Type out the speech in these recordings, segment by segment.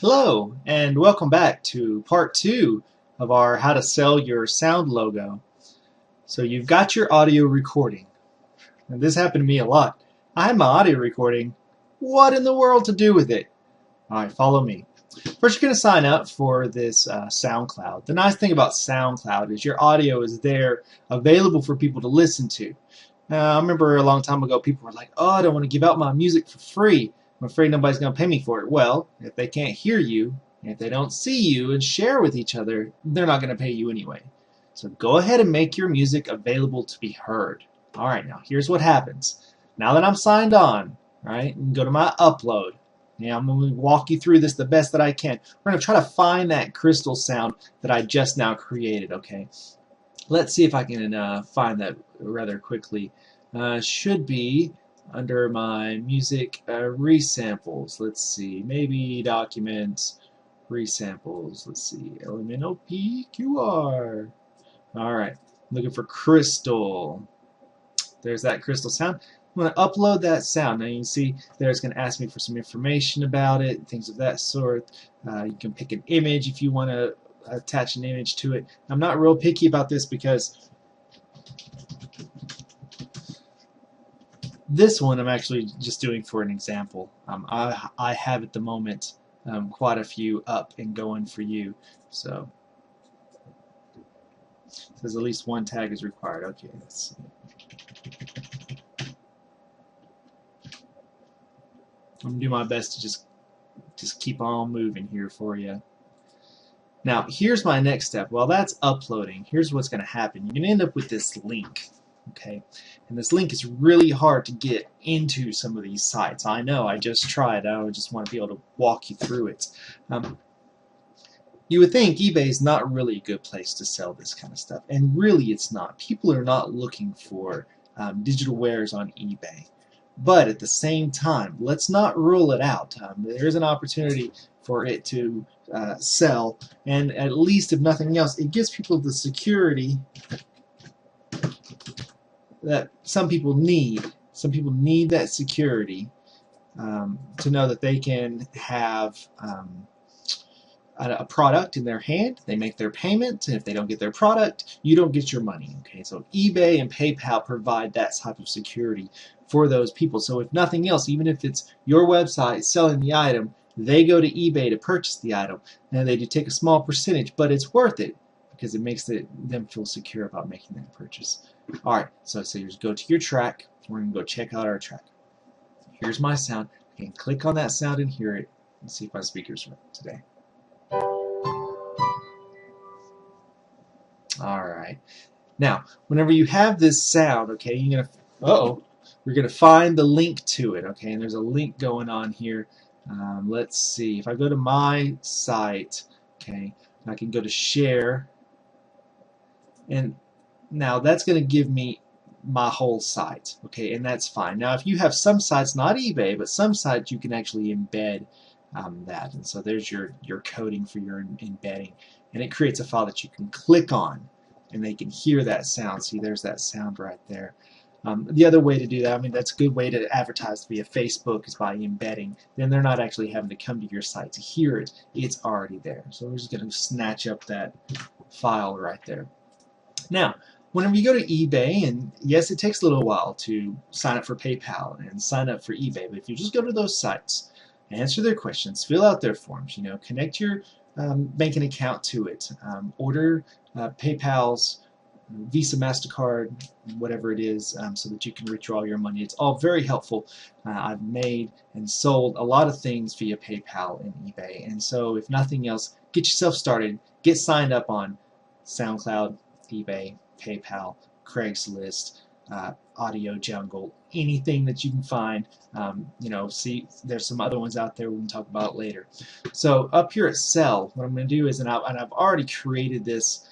Hello, and welcome back to part 2 of our How to Sell Your Sound logo. So you've got your audio recording. And this happened to me a lot. I had my audio recording. What in the world to do with it? Alright, follow me. First, you're going to sign up for this SoundCloud. The nice thing about SoundCloud is your audio is there available for people to listen to. I remember a long time ago people were like, oh, I don't want to give out my music for free. I'm afraid nobody's going to pay me for it. Well, if they can't hear you, and if they don't see you and share with each other, they're not going to pay you anyway. So go ahead and make your music available to be heard. Alright, now here's what happens. Now that I'm signed on, right, and go to my upload. Now I'm going to walk you through this the best that I can. We're going to try to find that crystal sound that I just now created, okay? Let's see if I can find that rather quickly. Should be under my music resamples. Let's see, maybe documents, resamples. Let's see, LMNOP Alright, looking for crystal. There's that crystal sound. I'm going to upload that sound. Now you can see there's going to ask me for some information about it, things of that sort. You can pick an image if you want to attach an image to it. I'm not real picky about this because this one I'm actually just doing for an example. I have at the moment quite a few up and going for you. So it says at least one tag is required. Okay, let's see. I'm going to do my best to just keep on moving here for you. Now, here's my next step. While that's uploading, here's what's going to happen. You're going to end up with this link, okay? And this link is really hard to get into some of these sites. I know, I just tried. I just want to be able to walk you through it. You would think eBay is not really a good place to sell this kind of stuff, and really it's not. People are not looking for digital wares on eBay. But at the same time, let's not rule it out. There's an opportunity for it to sell, and at least if nothing else, it gives people the security that some people need. Some people need that security to know that they can have a product in their hand. They make their payment, and if they don't get their product, you don't get your money. Okay, so eBay and PayPal provide that type of security for those people. So if nothing else, even if it's your website selling the item, they go to eBay to purchase the item, and they do take a small percentage, but it's worth it because it makes them feel secure about making that purchase. Alright, so you just go to your track. We're going to go check out our track. Here's my sound. I can click on that sound and hear it and see if my speakers work today. Alright, now whenever you have this sound, okay, you're gonna find the link to it, okay, and there's a link going on here. Let's see, if I go to my site, okay, I can go to share, and now that's going to give me my whole site, okay, and that's fine. Now if you have some sites, not eBay, but some sites you can actually embed that, and so there's your coding for your embedding, and it creates a file that you can click on and they can hear that sound. See, there's that sound right there. The other way to do that, I mean, that's a good way to advertise via Facebook, is by embedding. Then they're not actually having to come to your site to hear it. It's already there. So we're just going to snatch up that file right there. Now, whenever you go to eBay, and yes, it takes a little while to sign up for PayPal and sign up for eBay, but if you just go to those sites, answer their questions, fill out their forms, connect your banking account to it, order PayPal's Visa, MasterCard, whatever it is, so that you can withdraw your money. It's all very helpful. I've made and sold a lot of things via PayPal and eBay, and so if nothing else, get yourself started, get signed up on SoundCloud, eBay, PayPal, Craigslist, Audio Jungle, anything that you can find. See, there's some other ones out there we can talk about later. So up here at Sell, what I'm going to do is, and I've already created this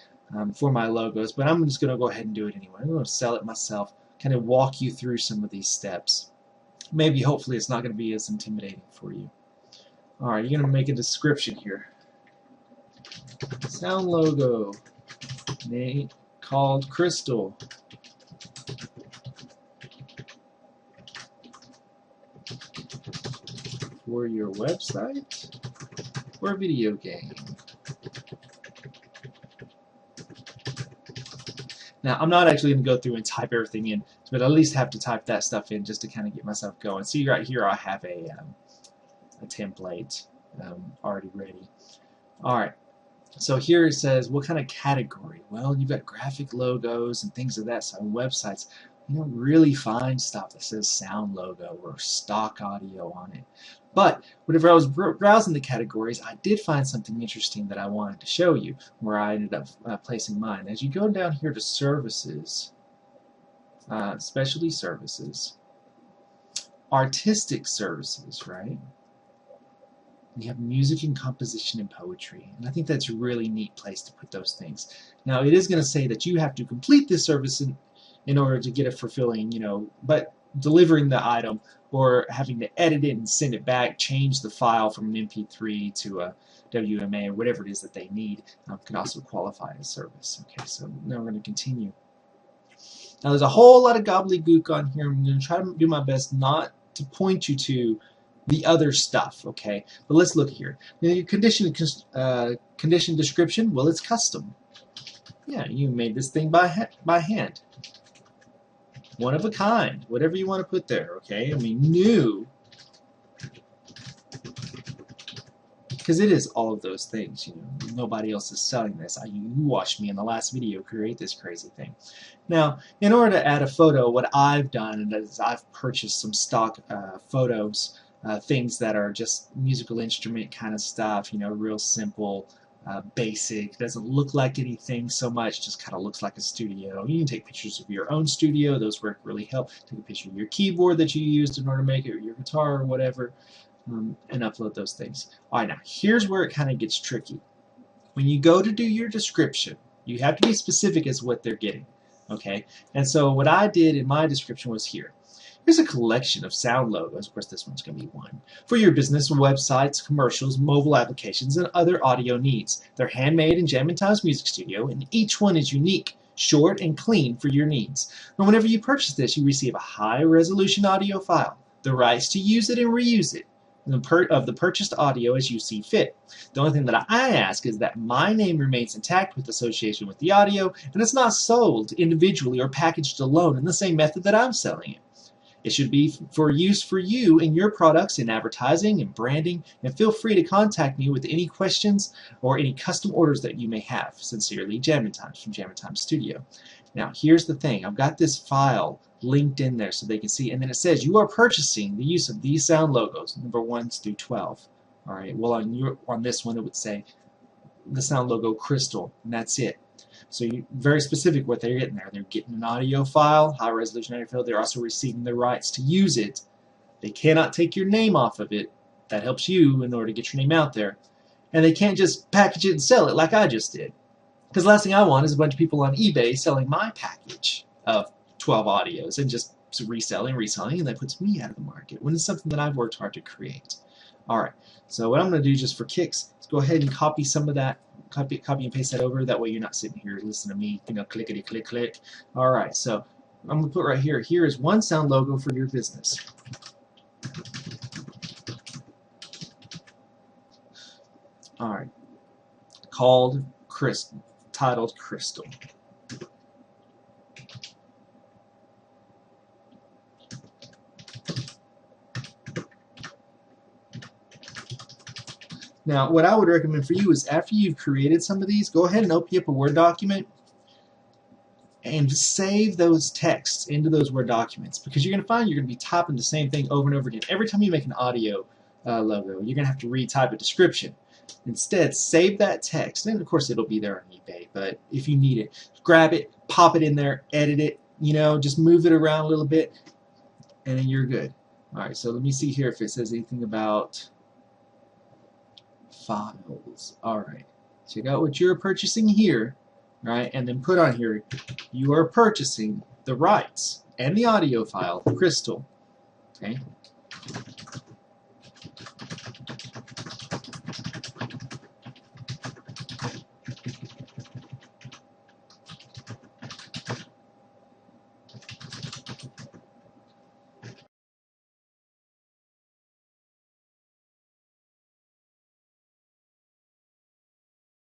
for my logos, but I'm just going to go ahead and do it anyway. I'm going to sell it myself, kind of walk you through some of these steps. Maybe, hopefully, it's not going to be as intimidating for you. Alright, you're going to make a description here. Sound logo, name called Crystal. For your website. or video game. Now, I'm not actually going to go through and type everything in, but at least have to type that stuff in just to kind of get myself going. See, right here I have a template already ready. All right. So here it says, what kind of category? Well, you've got graphic logos and things of that sort. Websites, you don't really find stuff that says sound logo or stock audio on it. But whenever I was browsing the categories, I did find something interesting that I wanted to show you, where I ended up placing mine. As you go down here to services, specialty services, artistic services, right? We have music and composition and poetry, and I think that's a really neat place to put those things. Now, it is going to say that you have to complete this service in order to get a fulfilling, but delivering the item or having to edit it and send it back, change the file from an MP3 to a WMA or whatever it is that they need, can also qualify as service. Okay, so now we're going to continue. Now, there's a whole lot of gobbledygook on here. I'm going to try to do my best not to point you to the other stuff, okay? But let's look here. Now, your condition description, well, it's custom. Yeah, you made this thing by hand. One of a kind, whatever you want to put there, okay? I mean, new, because it is all of those things, Nobody else is selling this. You watched me in the last video create this crazy thing. Now, in order to add a photo, what I've done is I've purchased some stock photos, things that are just musical instrument kind of stuff, real simple, basic, doesn't look like anything so much, just kind of looks like a studio. You can take pictures of your own studio, those work really help. Take a picture of your keyboard that you used in order to make it, or your guitar or whatever, and upload those things. Alright, now here's where it kind of gets tricky. When you go to do your description, you have to be specific as what they're getting, okay? And so what I did in my description was here. Here's a collection of sound logos. Of course, this one's going to be one. For your business, websites, commercials, mobile applications, and other audio needs. They're handmade in Jammin' Times Music Studio, and each one is unique, short, and clean for your needs. And whenever you purchase this, you receive a high-resolution audio file, the rights to use it and reuse it, of the purchased audio as you see fit. The only thing that I ask is that my name remains intact with association with the audio, and it's not sold individually or packaged alone in the same method that I'm selling it. It should be for use for you and your products in advertising and branding, and feel free to contact me with any questions or any custom orders that you may have. Sincerely, Jammin' Times from Jammin' Times Studio. Now, here's the thing. I've got this file linked in there so they can see, and then it says you are purchasing the use of these sound logos, number 1 through 12. All right. Well, on this one, it would say the sound logo Crystal, and that's it. So very specific what they're getting there. They're getting an audio file, high resolution audio file. They're also receiving the rights to use it. They cannot take your name off of it. That helps you in order to get your name out there. And they can't just package it and sell it like I just did. Because the last thing I want is a bunch of people on eBay selling my package of 12 audios and just reselling, and that puts me out of the market when it's something that I've worked hard to create. Alright, so what I'm going to do just for kicks is go ahead and copy some of that. Copy and paste that over. That way you're not sitting here listening to me, clickety click click. Alright, so I'm going to put right here. Here is one sound logo for your business. Alright, titled Crystal. Now, what I would recommend for you is after you've created some of these, go ahead and open up a Word document and save those texts into those Word documents, because you're going to find you're going to be typing the same thing over and over again. Every time you make an audio logo, you're going to have to retype a description. Instead, save that text, and of course it'll be there on eBay, but if you need it, grab it, pop it in there, edit it, just move it around a little bit, and then you're good. Alright, so let me see here if it says anything about files. Alright, check out what you're purchasing here, right? And then put on here, you are purchasing the rights and the audio file, Crystal. Okay?